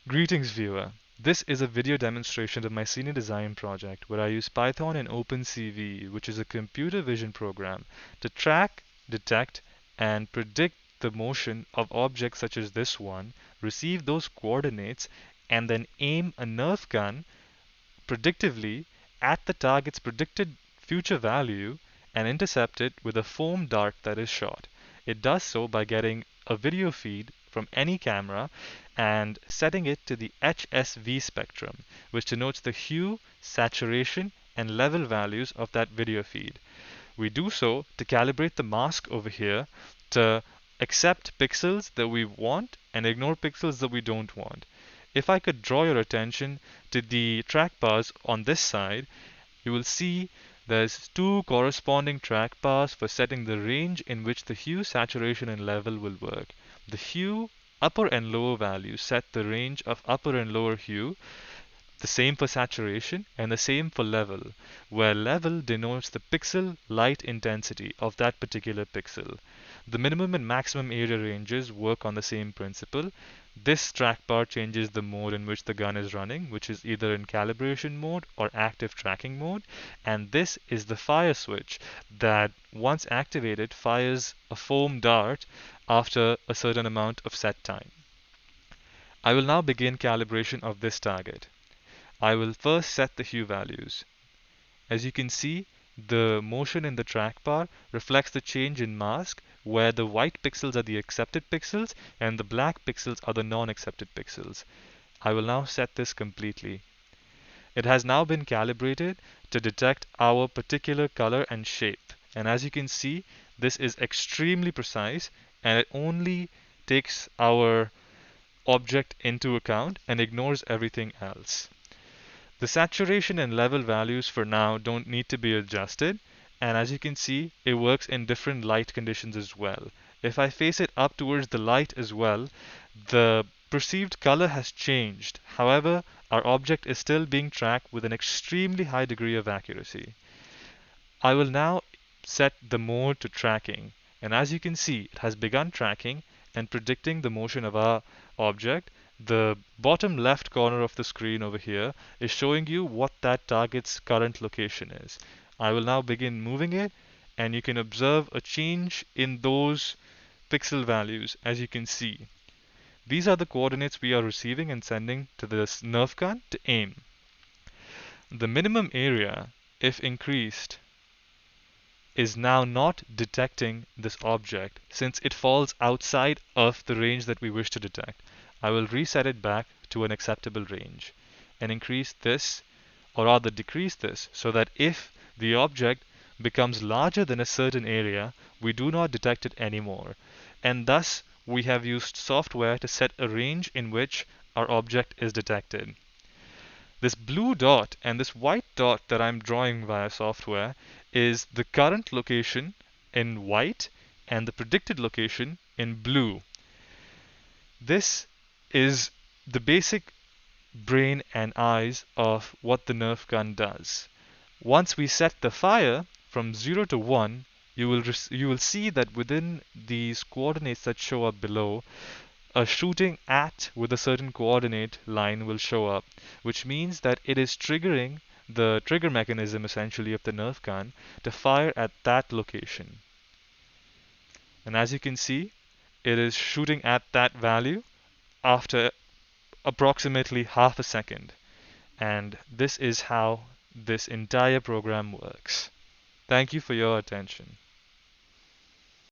Greetings viewer. This is a video demonstration of my senior design project where I use Python and OpenCV, which is a computer vision program, to track, detect, and predict the motion of objects such as this one, receive those coordinates, and then aim a Nerf gun predictively at the target's predicted future value and intercept it with a foam dart that is shot. It does so by getting a video feed from any camera and setting it to the HSV spectrum, which denotes the hue, saturation, and level values of that video feed. We do so to calibrate the mask over here to accept pixels that we want and ignore pixels that we don't want. If I could draw your attention to the track bars on this side, you will see there's two corresponding track bars for setting the range in which the hue, saturation, and level will work. The hue upper and lower values set the range of upper and lower hue, the same for saturation, and the same for level, where level denotes the pixel light intensity of that particular pixel. The minimum and maximum area ranges work on the same principle. This track bar changes the mode in which the gun is running, which is either in calibration mode or active tracking mode, and this is the fire switch that, once activated, fires a foam dart after a certain amount of set time. I will now begin calibration of this target. I will first set the hue values. As you can see, the motion in the track bar reflects the change in mask, where the white pixels are the accepted pixels and the black pixels are the non-accepted pixels. I will now set this completely. It has now been calibrated to detect our particular color and shape. And as you can see, this is extremely precise and it only takes our object into account and ignores everything else. The saturation and level values for now don't need to be adjusted, and as you can see, it works in different light conditions as well. If I face it up towards the light as well, the perceived color has changed. However, our object is still being tracked with an extremely high degree of accuracy. I will now set the mode to tracking, and as you can see, it has begun tracking and predicting the motion of our object. The bottom left corner of the screen over here is showing you what that target's current location is. I will now begin moving it, and you can observe a change in those pixel values as you can see. These are the coordinates we are receiving and sending to this Nerf gun to aim. The minimum area, if increased, is now not detecting this object since it falls outside of the range that we wish to detect. I will reset it back to an acceptable range and increase this, or rather decrease this, so that if the object becomes larger than a certain area, we do not detect it anymore. And thus, we have used software to set a range in which our object is detected. This blue dot and this white dot that I'm drawing via software is the current location in white and the predicted location in blue. This is the basic brain and eyes of what the Nerf gun does. Once we set the fire from 0 to 1, you will see that within these coordinates that show up below, a shooting at with a certain coordinate line will show up, which means that it is triggering the trigger mechanism essentially of the Nerf gun to fire at that location. And as you can see, it is shooting at that value after approximately half a second. And this is how this entire program works. Thank you for your attention.